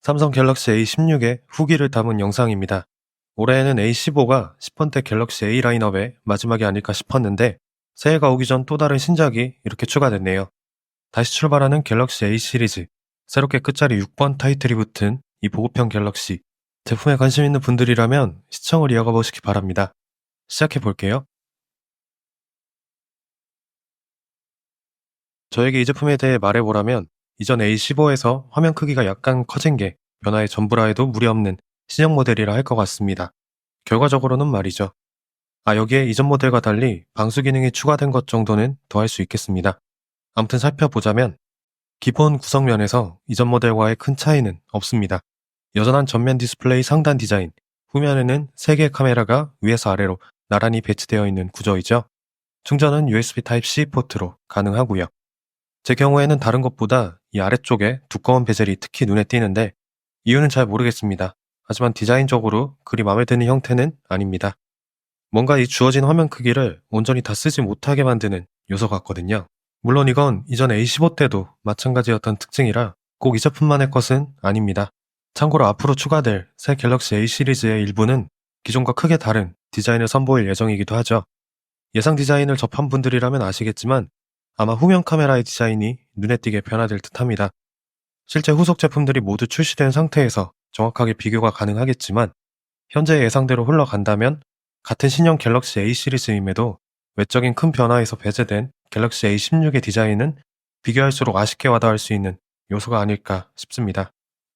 삼성 갤럭시 A16의 후기를 담은 영상입니다. 올해에는 A15가 10번대 갤럭시 A 라인업의 마지막이 아닐까 싶었는데 새해가 오기 전 또 다른 신작이 이렇게 추가됐네요. 다시 출발하는 갤럭시 A 시리즈, 새롭게 끝자리 6번 타이틀이 붙은 이 보급형 갤럭시, 제품에 관심 있는 분들이라면 시청을 이어가 보시기 바랍니다. 시작해 볼게요. 저에게 이 제품에 대해 말해보라면 이전 A15에서 화면 크기가 약간 커진 게 변화의 전부라 해도 무리 없는 신형 모델이라 할 것 같습니다. 결과적으로는 말이죠. 여기에 이전 모델과 달리 방수 기능이 추가된 것 정도는 더 할 수 있겠습니다. 아무튼 살펴보자면 기본 구성면에서 이전 모델과의 큰 차이는 없습니다. 여전한 전면 디스플레이 상단 디자인, 후면에는 3개의 카메라가 위에서 아래로 나란히 배치되어 있는 구조이죠. 충전은 USB Type-C 포트로 가능하고요. 제 경우에는 다른 것보다 이 아래쪽에 두꺼운 베젤이 특히 눈에 띄는데 이유는 잘 모르겠습니다. 하지만 디자인적으로 그리 마음에 드는 형태는 아닙니다. 뭔가 이 주어진 화면 크기를 온전히 다 쓰지 못하게 만드는 요소 같거든요. 물론 이건 이전 A15 때도 마찬가지였던 특징이라 꼭 이 제품만의 것은 아닙니다. 참고로 앞으로 추가될 새 갤럭시 A 시리즈의 일부는 기존과 크게 다른 디자인을 선보일 예정이기도 하죠. 예상 디자인을 접한 분들이라면 아시겠지만 아마 후면 카메라의 디자인이 눈에 띄게 변화될 듯합니다. 실제 후속 제품들이 모두 출시된 상태에서 정확하게 비교가 가능하겠지만 현재 예상대로 흘러간다면 같은 신형 갤럭시 A 시리즈임에도 외적인 큰 변화에서 배제된 갤럭시 A16의 디자인은 비교할수록 아쉽게 와닿을 수 있는 요소가 아닐까 싶습니다.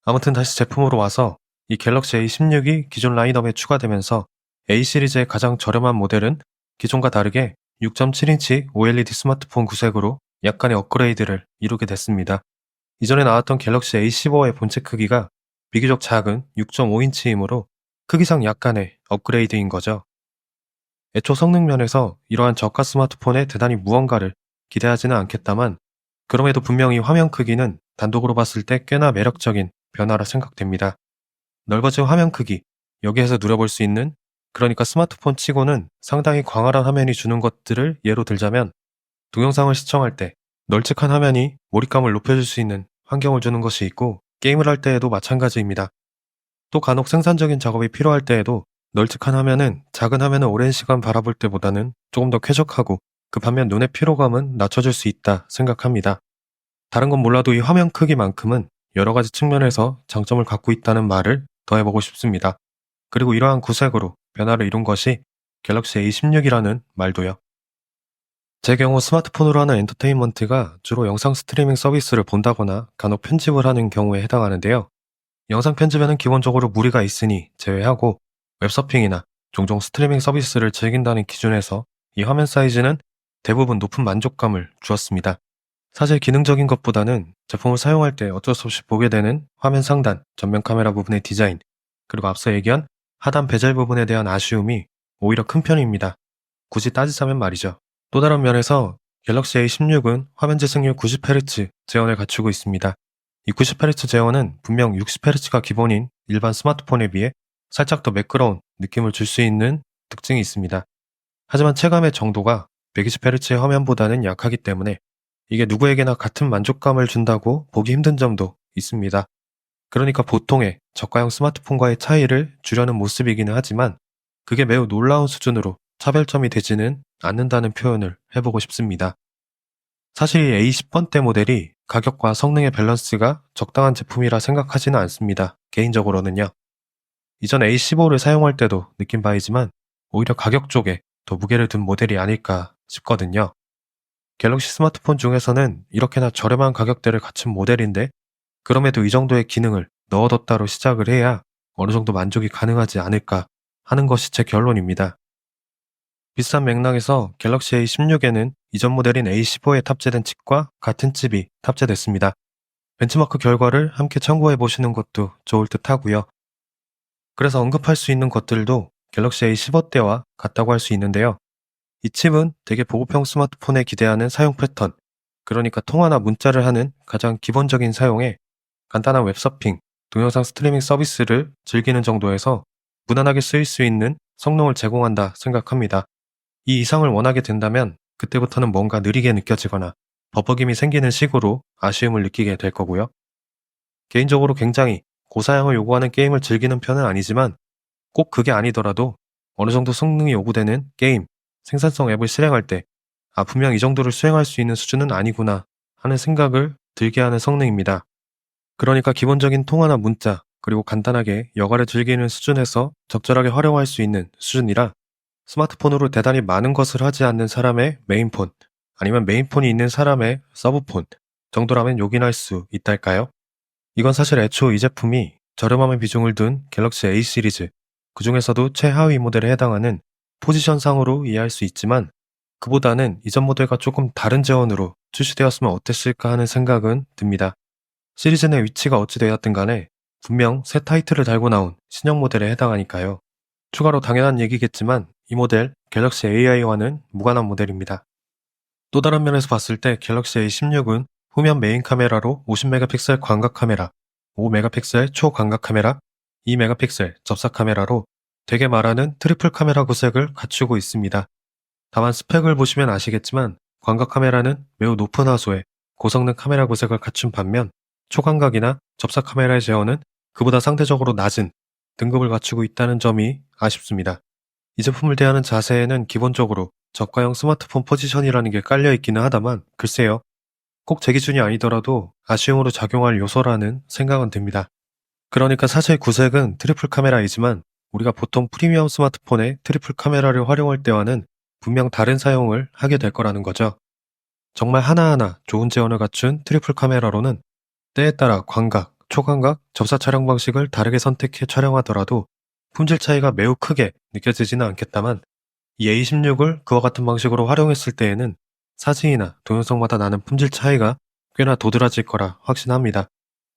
아무튼 다시 제품으로 와서 이 갤럭시 A16이 기존 라인업에 추가되면서 A 시리즈의 가장 저렴한 모델은 기존과 다르게 6.7인치 OLED 스마트폰 구색으로 약간의 업그레이드를 이루게 됐습니다. 이전에 나왔던 갤럭시 A15의 본체 크기가 비교적 작은 6.5인치이므로 크기상 약간의 업그레이드인 거죠. 애초 성능 면에서 이러한 저가 스마트폰에 대단히 무언가를 기대하지는 않겠다만 그럼에도 분명히 화면 크기는 단독으로 봤을 때 꽤나 매력적인 변화라 생각됩니다. 넓어진 화면 크기, 여기에서 누려볼 수 있는, 그러니까 스마트폰 치고는 상당히 광활한 화면이 주는 것들을 예로 들자면 동영상을 시청할 때 널찍한 화면이 몰입감을 높여줄 수 있는 환경을 주는 것이 있고 게임을 할 때에도 마찬가지입니다. 또 간혹 생산적인 작업이 필요할 때에도 널찍한 화면은 작은 화면을 오랜 시간 바라볼 때보다는 조금 더 쾌적하고 그 반면 눈의 피로감은 낮춰줄 수 있다 생각합니다. 다른 건 몰라도 이 화면 크기만큼은 여러 가지 측면에서 장점을 갖고 있다는 말을 더해보고 싶습니다. 그리고 이러한 구색으로 변화를 이룬 것이 갤럭시 A16이라는 말도요. 제 경우 스마트폰으로 하는 엔터테인먼트가 주로 영상 스트리밍 서비스를 본다거나 간혹 편집을 하는 경우에 해당하는데요. 영상 편집에는 기본적으로 무리가 있으니 제외하고 웹서핑이나 종종 스트리밍 서비스를 즐긴다는 기준에서 이 화면 사이즈는 대부분 높은 만족감을 주었습니다. 사실 기능적인 것보다는 제품을 사용할 때 어쩔 수 없이 보게 되는 화면 상단, 전면 카메라 부분의 디자인, 그리고 앞서 얘기한 하단 베젤 부분에 대한 아쉬움이 오히려 큰 편입니다. 굳이 따지자면 말이죠. 또 다른 면에서 갤럭시 A16은 화면 재생률 90Hz 제어를 갖추고 있습니다. 이 90Hz 제어는 분명 60Hz가 기본인 일반 스마트폰에 비해 살짝 더 매끄러운 느낌을 줄 수 있는 특징이 있습니다. 하지만 체감의 정도가 120Hz의 화면보다는 약하기 때문에 이게 누구에게나 같은 만족감을 준다고 보기 힘든 점도 있습니다. 그러니까 보통의 저가형 스마트폰과의 차이를 주려는 모습이기는 하지만 그게 매우 놀라운 수준으로 차별점이 되지는 않는다는 표현을 해보고 싶습니다. 사실 이 A10번대 모델이 가격과 성능의 밸런스가 적당한 제품이라 생각하지는 않습니다. 개인적으로는요. 이전 A15를 사용할 때도 느낀 바이지만 오히려 가격 쪽에 더 무게를 둔 모델이 아닐까 싶거든요. 갤럭시 스마트폰 중에서는 이렇게나 저렴한 가격대를 갖춘 모델인데 그럼에도 이 정도의 기능을 넣어뒀다로 시작을 해야 어느 정도 만족이 가능하지 않을까 하는 것이 제 결론입니다. 비슷한 맥락에서 갤럭시 A16에는 이전 모델인 A15에 탑재된 칩과 같은 칩이 탑재됐습니다. 벤치마크 결과를 함께 참고해 보시는 것도 좋을 듯 하고요. 그래서 언급할 수 있는 것들도 갤럭시 A15 때와 같다고 할 수 있는데요. 이 칩은 되게 보급형 스마트폰에 기대하는 사용 패턴, 그러니까 통화나 문자를 하는 가장 기본적인 사용에 간단한 웹서핑, 동영상 스트리밍 서비스를 즐기는 정도에서 무난하게 쓰일 수 있는 성능을 제공한다 생각합니다. 이 이상을 원하게 된다면 그때부터는 뭔가 느리게 느껴지거나 버벅임이 생기는 식으로 아쉬움을 느끼게 될 거고요. 개인적으로 굉장히 고사양을 요구하는 게임을 즐기는 편은 아니지만 꼭 그게 아니더라도 어느 정도 성능이 요구되는 게임, 생산성 앱을 실행할 때 분명 이 정도를 수행할 수 있는 수준은 아니구나 하는 생각을 들게 하는 성능입니다. 그러니까 기본적인 통화나 문자, 그리고 간단하게 여가를 즐기는 수준에서 적절하게 활용할 수 있는 수준이라 스마트폰으로 대단히 많은 것을 하지 않는 사람의 메인폰, 아니면 메인폰이 있는 사람의 서브폰 정도라면 요긴할 수 있달까요? 이건 사실 애초 이 제품이 저렴함의 비중을 둔 갤럭시 A 시리즈, 그 중에서도 최하위 모델에 해당하는 포지션상으로 이해할 수 있지만 그보다는 이전 모델과 조금 다른 재원으로 출시되었으면 어땠을까 하는 생각은 듭니다. 시리즈 내 위치가 어찌 되었든 간에 분명 새 타이틀을 달고 나온 신형 모델에 해당하니까요. 추가로 당연한 얘기겠지만 이 모델 갤럭시 AI와는 무관한 모델입니다. 또 다른 면에서 봤을 때 갤럭시 A16은 후면 메인 카메라로 50메가픽셀 광각 카메라, 5메가픽셀 초광각 카메라, 2메가픽셀 접사 카메라로 되게 말하는 트리플 카메라 구색을 갖추고 있습니다. 다만 스펙을 보시면 아시겠지만 광각 카메라는 매우 높은 화소의 고성능 카메라 구색을 갖춘 반면 초광각이나 접사 카메라의 제어는 그보다 상대적으로 낮은 등급을 갖추고 있다는 점이 아쉽습니다. 이 제품을 대하는 자세에는 기본적으로 저가형 스마트폰 포지션이라는 게 깔려 있기는 하다만 글쎄요. 꼭 제 기준이 아니더라도 아쉬움으로 작용할 요소라는 생각은 듭니다. 그러니까 사실 구색은 트리플 카메라이지만 우리가 보통 프리미엄 스마트폰의 트리플 카메라를 활용할 때와는 분명 다른 사용을 하게 될 거라는 거죠. 정말 하나하나 좋은 재원을 갖춘 트리플 카메라로는 때에 따라 광각, 초광각, 접사 촬영 방식을 다르게 선택해 촬영하더라도 품질 차이가 매우 크게 느껴지지는 않겠다만 이 A16을 그와 같은 방식으로 활용했을 때에는 사진이나 동영상마다 나는 품질 차이가 꽤나 도드라질 거라 확신합니다.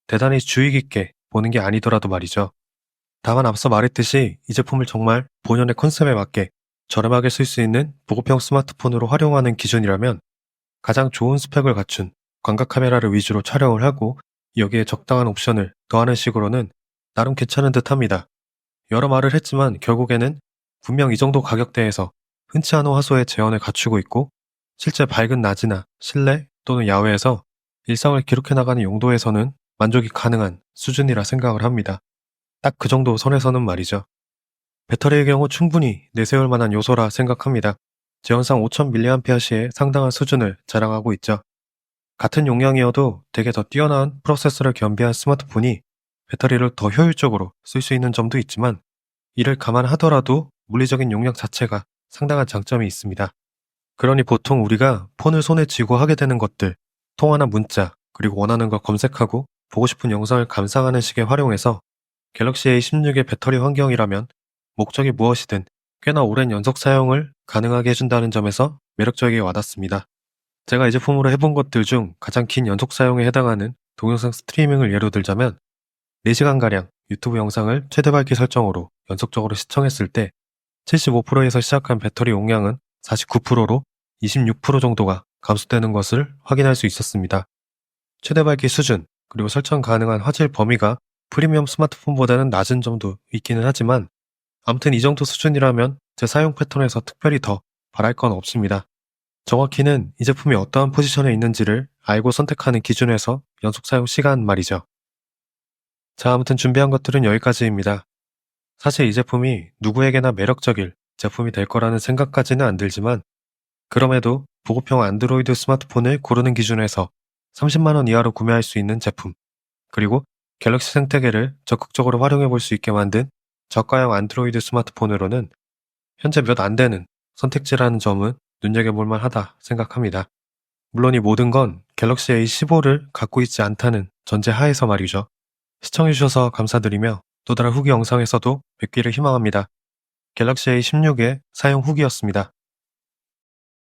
대단히 주의 깊게 보는 게 아니더라도 말이죠. 다만 앞서 말했듯이 이 제품을 정말 본연의 컨셉에 맞게 저렴하게 쓸 수 있는 보급형 스마트폰으로 활용하는 기준이라면 가장 좋은 스펙을 갖춘 광각 카메라를 위주로 촬영을 하고 여기에 적당한 옵션을 더하는 식으로는 나름 괜찮은 듯 합니다. 여러 말을 했지만 결국에는 분명 이 정도 가격대에서 흔치 않은 화소의 재원을 갖추고 있고 실제 밝은 낮이나 실내 또는 야외에서 일상을 기록해 나가는 용도에서는 만족이 가능한 수준이라 생각을 합니다. 딱 그 정도 선에서는 말이죠. 배터리의 경우 충분히 내세울 만한 요소라 생각합니다. 제원상 5000mAh의 상당한 수준을 자랑하고 있죠. 같은 용량이어도 되게 더 뛰어난 프로세서를 겸비한 스마트폰이 배터리를 더 효율적으로 쓸 수 있는 점도 있지만 이를 감안하더라도 물리적인 용량 자체가 상당한 장점이 있습니다. 그러니 보통 우리가 폰을 손에 쥐고 하게 되는 것들, 통화나 문자, 그리고 원하는 걸 검색하고 보고 싶은 영상을 감상하는 식에 활용해서 갤럭시 A16의 배터리 환경이라면 목적이 무엇이든 꽤나 오랜 연속 사용을 가능하게 해준다는 점에서 매력적이게 와닿습니다. 제가 이 제품으로 해본 것들 중 가장 긴 연속 사용에 해당하는 동영상 스트리밍을 예로 들자면 4시간가량 유튜브 영상을 최대 밝기 설정으로 연속적으로 시청했을 때 75%에서 시작한 배터리 용량은 49%로 26% 정도가 감소되는 것을 확인할 수 있었습니다. 최대 밝기 수준, 그리고 설정 가능한 화질 범위가 프리미엄 스마트폰보다는 낮은 점도 있기는 하지만 아무튼 이 정도 수준이라면 제 사용 패턴에서 특별히 더 바랄 건 없습니다. 정확히는 이 제품이 어떠한 포지션에 있는지를 알고 선택하는 기준에서 연속 사용 시간 말이죠. 자, 아무튼 준비한 것들은 여기까지입니다. 사실 이 제품이 누구에게나 매력적일 제품이 될 거라는 생각까지는 안 들지만 그럼에도 보급형 안드로이드 스마트폰을 고르는 기준에서 30만원 이하로 구매할 수 있는 제품, 그리고 갤럭시 생태계를 적극적으로 활용해 볼 수 있게 만든 저가형 안드로이드 스마트폰으로는 현재 몇 안 되는 선택지라는 점은 눈여겨볼 만하다 생각합니다. 물론 이 모든 건 갤럭시 A15를 갖고 있지 않다는 전제 하에서 말이죠. 시청해주셔서 감사드리며 또 다른 후기 영상에서도 뵙기를 희망합니다. 갤럭시 A16의 사용 후기였습니다.